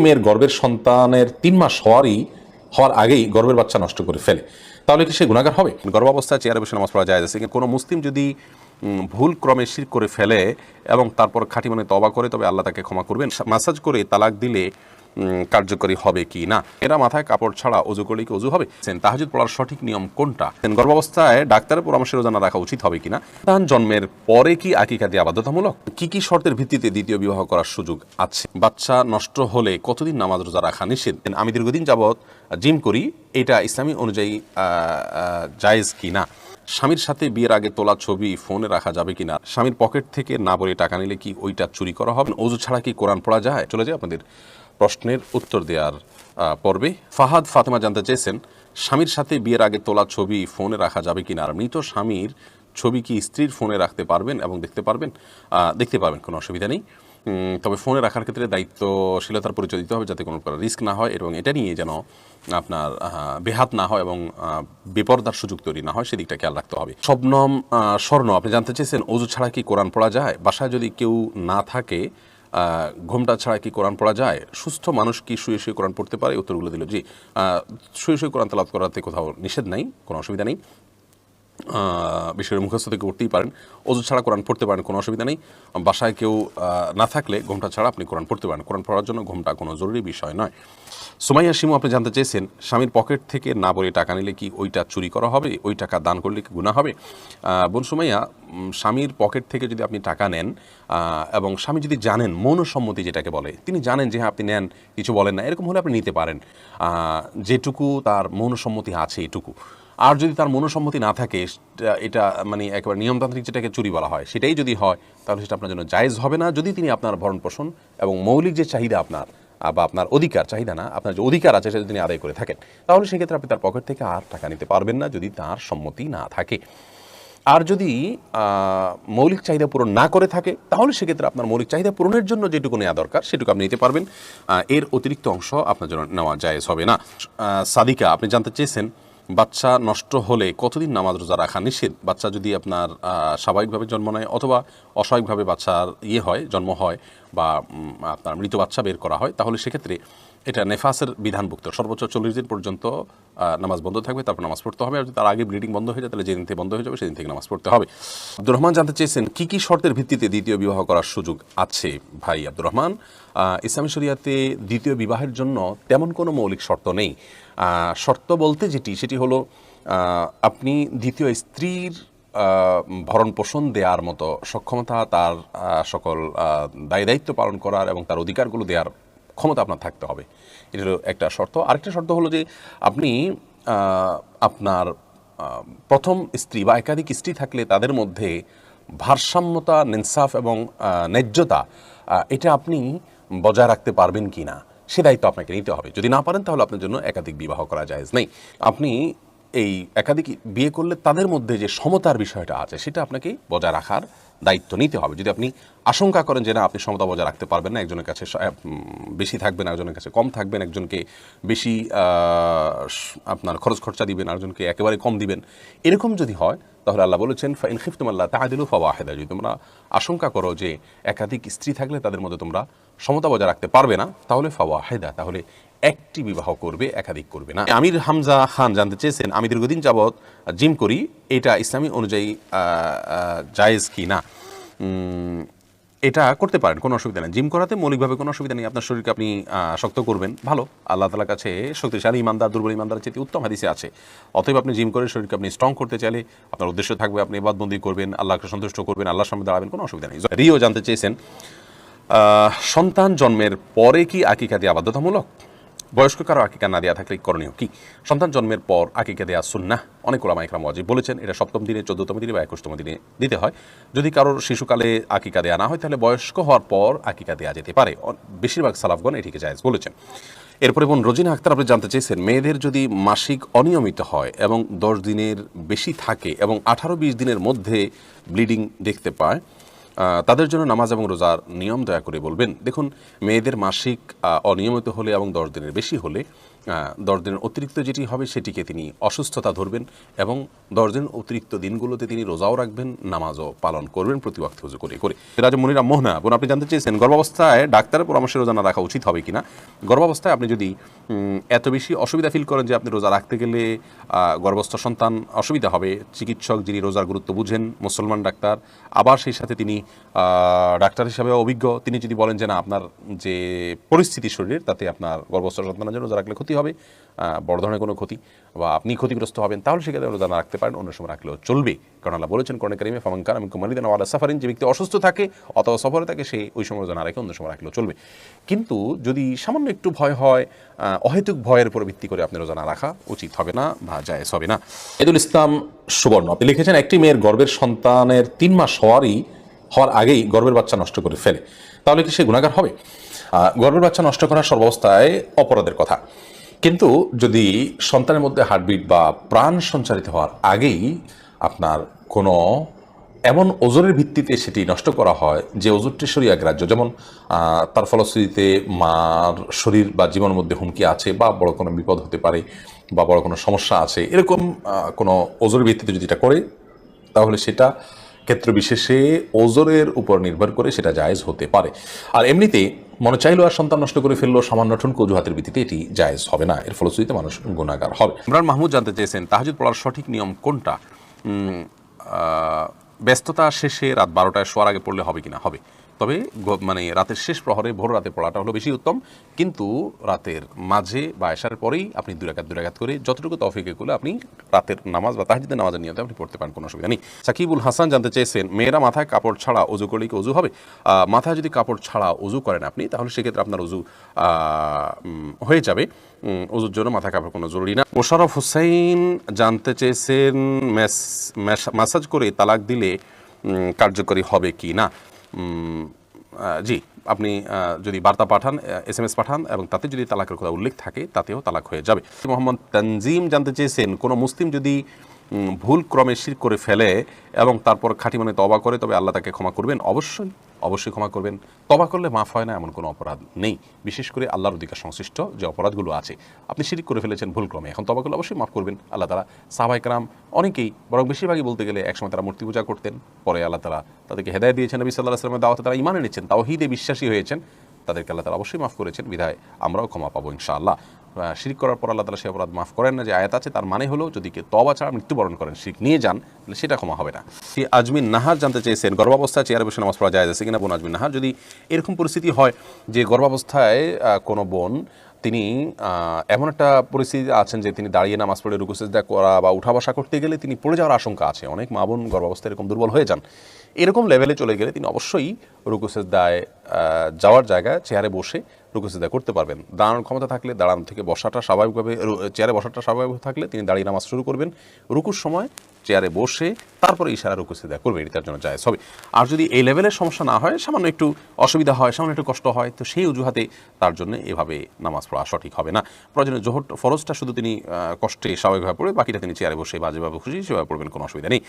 মেয়ের গর্ভের সন্তানের ৩ মাস হওয়ার আগেই গর্ভের বাচ্চা নষ্ট করে ফেলে, তাহলে কি সে গুনাহগার হবে? গর্ভাবস্থায় চেয়ারে বসে নামাজ পড়া জায়েজ আছে। কোনো মুসলিম যদি ভুল ক্রমে শিরক করে ফেলে এবং তারপর খাঁটি মনে তওবা করে, তবে আল্লাহ তাকে ক্ষমা করবেন। মাসাজ করে তালাক দিলে কার্যকরী হবে কি না? এরা মাথায় কাপড় ছাড়া অজু করলে কি অজু হবে? তাহাজ্জুদ পড়ার সঠিক নিয়ম কোনটা? গর্ভাবস্থায় ডাক্তারের পরামর্শে রোজা না রাখা উচিত হবে কিনা? সন্তান জন্মের পরে কি আকিকা দেওয়া বাধ্যতামূলক? কি কি শর্তের ভিত্তিতে দ্বিতীয় বিবাহ করার সুযোগ আছে? বাচ্চা নষ্ট হলে কতদিন নামাজ রোজা রাখা নিষেধ? আমি দীর্ঘদিন যাবৎ জিম করি, এটা ইসলামী অনুযায়ী জায়েজ কিনা? স্বামীর সাথে বিয়ের আগে তোলা ছবি ফোনে রাখা যাবে কিনা? স্বামীর পকেট থেকে না বলে টাকা নিলে কি ওইটা চুরি করা হবে? অজু ছাড়া কি কোরআন পড়া যায়? চলে যায় আপনাদের প্রশ্নের উত্তর দেওয়ার পর্বে। ফাহাদ ফাতেমা জানতে চেয়েছেন, স্বামীর সাথে বিয়ের আগে তোলা ছবি ফোনে রাখা যাবে কিনা? আর মৃত স্বামীর ছবি কি স্ত্রীর ফোনে রাখতে পারবেন এবং দেখতে পারবেন? কোনো অসুবিধা নেই। তবে ফোনে রাখার ক্ষেত্রে দায়িত্বশীলতার পরিচয় দিতে হবে, যাতে কোনো প্রকার রিস্ক না হয় এবং এটা নিয়ে যেন আপনার বেহাত না হয় এবং বিপর্দার সুযোগ তৈরি না হয়, সেদিকটা খেয়াল রাখতে হবে। শবনম স্বর্ণ আপনি জানতে চেয়েছেন, অজু ছাড়া কি কোরআন পড়া যায়? বাসায় যদি কেউ না থাকে, ঘোমটা ছাড়া কি কোরআন পড়া যায়? সুস্থ মানুষ কি শুয়ে শুয়ে কোরআন পড়তে পারে? উত্তরগুলো দিল জি। শুয়ে শুয়ে কোরআন তেলাওয়াত করাতে কোথাও নিষেধ নাই, কোনো অসুবিধা নেই। বিষয়ের মুখস্থ থেকে করতেই পারেন। অজু ছাড়া কোরআন পড়তে পারেন, কোনো অসুবিধা নেই। বাসায় কেউ না থাকলে ঘোমটা ছাড়া আপনি কোরআন পড়তে পারেন। কোরআন পড়ার জন্য ঘোমটা কোনো জরুরি বিষয় নয়। সুমাইয়া শিমু আপনি জানতে চেয়েছেন, স্বামীর পকেট থেকে না বলে টাকা নিলে কি ওইটা চুরি করা হবে? ওই টাকা দান করলে কি গুনাহ হবে? বোন সুমাইয়া, স্বামীর পকেট থেকে যদি আপনি টাকা নেন এবং স্বামী যদি জানেন, মৌন সম্মতি যেটাকে বলে, তিনি জানেন যে হ্যাঁ আপনি নেন, কিছু বলেন না, এরকম হলে আপনি নিতে পারেন। যেটুকু তার মৌন সম্মতি আছে এটুকু। আর যদি তার মনোসম্মতি না থাকে, এটা মানে একেবারে নিয়মতান্ত্রিক যেটাকে চুরি বলা হয়, সেটাই যদি হয়, তাহলে সেটা আপনার জন্য জায়েজ হবে না। যদি তিনি আপনার ভরণ পোষণ এবং মৌলিক যে চাহিদা আপনার বা আপনার অধিকার, চাহিদা না, আপনার যে অধিকার আছে সেটা তিনি আদায় করে থাকেন, তাহলে সেক্ষেত্রে আপনি তার পকেট থেকে আর টাকা নিতে পারবেন না, যদি তার সম্মতি না থাকে। আর যদি মৌলিক চাহিদা পূরণ না করে থাকে, তাহলে সেক্ষেত্রে আপনার মৌলিক চাহিদা পূরণের জন্য যেটুকু নেওয়া দরকার সেটুকু আপনি নিতে পারবেন। এর অতিরিক্ত অংশ আপনার জন্য নেওয়া জায়েজ হবে না। সাদিকা আপনি জানতে চেয়েছেন, বাচ্চা নষ্ট হলে কতদিন নামাজ রোজা রাখা নিষেধ? বাচ্চা যদি আপনার স্বাভাবিকভাবে জন্ম নেয় অথবা অস্বাভাবিকভাবে বাচ্চার জন্ম হয় বা আপনার মৃত বাচ্চা বের করা হয়, তাহলে সেক্ষেত্রে এটা নেফাসের বিধানভুক্ত। সর্বোচ্চ 40 দিন পর্যন্ত নামাজ বন্ধ থাকবে, তারপর নামাজ পড়তে হবে। আর যদি তার আগে ব্লিডিং বন্ধ হয়ে যায়, তাহলে যেদিন থেকে বন্ধ হয়ে যাবে সেদিন থেকে নামাজ পড়তে হবে। আব্দুর রহমান জানতে চেয়েছেন, কি কি শর্তের ভিত্তিতে দ্বিতীয় বিবাহ করার সুযোগ আছে? ভাই আব্দুর রহমান, ইসলামী শরিয়াতে দ্বিতীয় বিবাহের জন্য তেমন কোনো মৌলিক শর্ত নেই। শর্ত বলতে সেটি হলো আপনি দ্বিতীয় স্ত্রীর ভরণ পোষণ দেওয়ার মতো সক্ষমতা, তার সকল দায়িত্ব পালন করার এবং তার অধিকারগুলো দেওয়ার ক্ষমতা আপনার থাকতে হবে। এটা হলো একটা শর্ত। আরেকটা শর্ত হলো যে আপনি আপনার প্রথম স্ত্রী বা একাধিক স্ত্রী থাকলে তাদের মধ্যে ভারসাম্যতা, ইনসাফ এবং ন্যায্যতা, এটা আপনি বজায় রাখতে পারবেন কি না, সে দায়িত্ব আপনাকে নিতে হবে। যদি না পারেন, তাহলে আপনার জন্য একাধিক বিবাহ করা জায়েজ নেই। আপনি এই একাধিক বিয়ে করলে তাদের মধ্যে যে সমতার বিষয়টা আছে, সেটা আপনাকে বজায় রাখার দায়িত্ব নিতে হবে। যদি আপনি আশঙ্কা করেন যে না, আপনি সমতা বজায় রাখতে পারবেন না, একজনের কাছে বেশি থাকবেন, একজনের কাছে কম থাকবেন, একজনকে বেশি আপনার খরচ খরচা দিবেন, আরেকজনকে একেবারে কম দিবেন, এরকম যদি হয়, তাহলে আল্লাহ বলেছেন ফাইন খিফতুম আল্লাহ তাআদিলু ফাওয়াহিদা, যদি তোমরা আশঙ্কা করো যে একাধিক স্ত্রী থাকলে তাদের মধ্যে তোমরা সমতা বজায় রাখতে পারবে না, তাহলে ফাওয়াহিদা, তাহলে একটি বিবাহ করবে, একাধিক করবে না। আমির হামজা খান জানতে চেয়েছেন, আমি দীর্ঘদিন যাবৎ জিম করি, এটা ইসলামী অনুযায়ী জায়েজ কি না? এটা করতে পারেন, কোনো অসুবিধা নেই। জিম করাতে মৌলিকভাবে কোনো অসুবিধা নেই। আপনার শরীরকে আপনি শক্ত করবেন, ভালো। আল্লাহ তাআলার কাছে শক্তিশালী ইমানদার দুর্বল ইমানদারের চেয়ে উত্তম হাদিসে আছে। অতএব আপনি জিম করে শরীরকে আপনি স্ট্রং করতে চাইলে আপনার উদ্দেশ্য থাকবে আপনি ইবাদতবন্দি করবেন, আল্লাহকে সন্তুষ্ট করবেন, আল্লাহর সামনে দাঁড়াবেন, কোনো অসুবিধা নেই। রিও জানতে চেয়েছেন, সন্তান জন্মের পরে কি আকিকা দেওয়া বাধ্যতামূলক? বয়স্ক কারো আকিকা না দেওয়া থাকলে করণীয় কি? সন্তান জন্মের পর আকিকা দেওয়া সুন্নাহ, অনেক ওলামা ইকরাম ওয়াজিব বলেছেন। এটা 7ম দিনে, 14তম দিনে বা 21তম দিনে দিতে হয়। যদি কারোর শিশুকালে আকিকা দেওয়া না হয়, তাহলে বয়স্ক হওয়ার পর আকিকা দেওয়া যেতে পারে। বেশিরভাগ সালাফগণ এটিকে জায়েজ বলেছেন। এরপরে বোন রোজিনা আক্তার আপনি জানতে চেয়েছেন, মেয়েদের যদি মাসিক অনিয়মিত হয় এবং 10 দিনের বেশি থাকে এবং 18-20 দিনের মধ্যে ব্লিডিং দেখতে পায়, তাদের জন্য নামাজ এবং রোজার নিয়ম দয়া করে বলবেন। দেখুন, মেয়েদের মাসিক অনিয়মিত হলে এবং 10 দিনের বেশি হলে 10 দিনের অতিরিক্ত যেটি হবে সেটিকে তিনি অসুস্থতা ধরবেন এবং 10 দিন অতিরিক্ত দিনগুলোতে তিনি রোজাও রাখবেন, নামাজও পালন করবেন প্রতি ওয়াক্তে ওযু করে করে। রাজা মনিরা মোহনা বোন, আপনি জানতে চেয়েছেন গর্ভাবস্থায় ডাক্তারের পরামর্শে রোজা না রাখা উচিত হবে কিনা। গর্ভাবস্থায় আপনি যদি এত বেশি অসুবিধা ফিল করেন যে আপনি রোজা রাখতে গেলে গর্ভস্থ সন্তান অসুবিধা হবে, চিকিৎসক যিনি রোজার গুরুত্ব বুঝেন, মুসলমান ডাক্তার, আবার সেই সাথে তিনি ডাক্তার হিসাবে অভিজ্ঞ, তিনি যদি বলেন যে না আপনার যে পরিস্থিতি শরীরের তাতে আপনার গর্ভস্থ সন্তানের জন্য রোজা রাখলে ক্ষতি হবে, বড় ধরনের কোনো ক্ষতি বা আপনি ক্ষতিগ্রস্ত হবেন, তাহলে সেক্ষেত্রে রোজা না রাখতে পারেন, অন্য সময় রাখলেও চলবে। কারণ আল্লাহ বলেছেন কোরআনে কারিমে, ফামান আমি মারিদান ওয়া আলা সাফারিন, যে ব্যক্তি অসুস্থ থাকে অথবা সফরে থাকে সে ওই সময় রোজা না রেখে অন্য সময় রাখলেও চলবে। কিন্তু যদি সামান্য একটু ভয় হয়, অহেতুক ভয়ের উপর ভিত্তি করে আপনি রোজা না রাখা উচিত হবে না বা জায়েজ হবে না। এদুল ইসলাম সুবর্ণ, আপনি লিখেছেন একটি মেয়ের গর্ভের সন্তানের 3 মাস হওয়ার আগেই গর্ভের বাচ্চা নষ্ট করে ফেলে, তাহলে কি সে গুনাহগার হবে? গর্ভের বাচ্চা নষ্ট করা সর্বাবস্থায় অপরাধের কথা, কিন্তু যদি সন্তানের মধ্যে হার্টবিট বা প্রাণ সঞ্চারিত হওয়ার আগেই আপনার কোনো এমন ওজোরের ভিত্তিতে সেটি নষ্ট করা হয় যে ওজোরটি শরীয়ত গ্রাহ্য, যেমন তার ফলশ্রুতিতে মার শরীর বা জীবনের মধ্যে হুমকি আছে বা বড় কোনো বিপদ হতে পারে বা বড় কোনো সমস্যা আছে, এরকম কোনো ওজোরের ভিত্তিতে যদি এটা করে, তাহলে সেটা ক্ষেত্র বিশেষে ওজোরের উপর নির্ভর করে সেটা জায়েজ হতে পারে। আর এমনিতে মনে চাইলো আর সন্তান নষ্ট করে ফেললো সামান্য ঠুনকো অজুহাতের ভিত্তিতে এটি জায়েজ হবে না, এর ফলশ্রুতিতে মানুষ গুনাহগার হবে। ইমরান মাহমুদ জানতে চেয়েছেন তাহাজ্জুদ পড়ার সঠিক নিয়ম কোনটা? ব্যস্ততা শেষে রাত 12টায় শোয়ার আগে পড়লে হবে কিনা? হবে, তবে মানে রাতের শেষ প্রহরে ভোর রাতে পড়াটা হলো বেশি উত্তম, কিন্তু রাতের মাঝে বা এশার পরেই আপনি 2 রাকাত করে যতটুকু তৌফিকে কুলে আপনি রাতের নামাজ বা তাহাজ্জুদের নামাজের নিয়তে আপনি পড়তে পারেন, কোনো অসুবিধা নেই। সাকিবুল হাসান জানতে চেয়েছেন মেয়েরা মাথায় কাপড় ছাড়া ওযু করলে কি ওযু হবে? মাথায় যদি কাপড় ছাড়া ওযু করেন আপনি, তাহলে সেক্ষেত্রে আপনার ওযু হয়ে যাবে, ওযুর জন্য মাথায় কাপড় কোনো জরুরি না। মোশাররফ হোসেন জানতে চেয়েছেন ম্যাসাজ করে তালাক দিলে কার্যকরী হবে কি না। জি, আপনি যদি বার্তা পাঠান, SMS পাঠান এবং তাতে যদি তালাকের কথা উল্লেখ থাকে তাতেও তালাক হয়ে যাবে। মোহাম্মদ তানজিম জানতে চেয়েছেন কোনো মুসলিম যদি ভুল ক্রমে শিরক করে ফেলে এবং তারপর খাঁটি মনে তওবা করে, তবে আল্লাহ তাকে ক্ষমা করবেন? অবশ্যই ক্ষমা করবেন। তওবা করলে মাফ হয় না এমন কোনো অপরাধ নেই, বিশেষ করে আল্লাহর অধিকার সংশ্লিষ্ট যে অপরাধগুলো আছে। আপনি শিরক করে ফেলেছেন ভুল ক্রমে, এখন তওবা করলে অবশ্যই মাফ করবেন আল্লাহ তাআলা। সাহাবায়ে কেরাম অনেকেই, বরং বেশিরভাগই বলতে গেলে, একসময় তারা মূর্তি পূজা করতেন, পরে আল্লাহ তাআলা তাদেরকে হেদায়েত দিয়েছেন, নবী সাল্লাল্লাহু আলাইহি ওয়াসাল্লামের দাওয়াতে তারা ঈমান এনেছেন, তাওহীদে বিশ্বাসী হয়েছেন, তাদেরকে আল্লাহ তাআলা অবশ্যই মাফ করেছেন, বিধায় আমরাও ক্ষমা পাবো ইনশাআল্লাহ। শিরক করার পর আল্লাহ তাআলা সেই অপরাধ মাফ করেন না যে আয়াত আছে, তার মানে হলো যদি কেউ তওবা ছাড়া মৃত্যুবরণ করেন, শিরক নিয়ে যান, তাহলে সেটা ক্ষমা হবে না। আজমিন নাহার জানতে চেয়েছেন গর্ভাবস্থায় চেয়ারে বসে নামাজ পড়া জায়েজ আছে কিনা। বোন আজমিন নাহার, যদি এরকম পরিস্থিতি হয় যে গর্ভাবস্থায় কোনো বোন তিনি এমন একটা পরিস্থিতি আছেন যে তিনি দাঁড়িয়ে নামাজ পড়ে রুকু সিজদা করা বা উঠা বসা করতে গেলে তিনি পড়ে যাওয়ার আশঙ্কা আছে, অনেক মা বোন গর্ভাবস্থায় এরকম দুর্বল হয়ে যান, এরকম লেভেলে চলে গেলে তিনি অবশ্যই রুকু সিজদায় যাওয়ার জায়গায় চেয়ারে বসে রুকু সিজদা করতে পারবেন। দাঁড়ানোর ক্ষমতা থাকলে দাঁড়ানো থেকে বসাটা স্বাভাবিকভাবে, চেয়ারে বসাটা স্বাভাবিক থাকলে তিনি দাঁড়িয়ে নামাজ শুরু করবেন, রুকুর সময় চেয়ারে বসে তারপরে ইশারা রুকু সিজদা করবেন, এটি তার জন্য জায়েজ হবে। আর যদি এই লেভেলের সমস্যা না হয়, সামান্য একটু অসুবিধা হয়, সামান্য একটু কষ্ট হয়, তো সেই অজুহাতে তার জন্য এভাবে নামাজ পড়া সঠিক হবে না। প্রয়োজনে জোহর ফরজটা শুধু তিনি কষ্টে স্বাভাবিকভাবে পড়ে, বাকিটা তিনি চেয়ারে বসে বা যেভাবে খুশি সেভাবে পড়বেন, কোনো অসুবিধা নেই।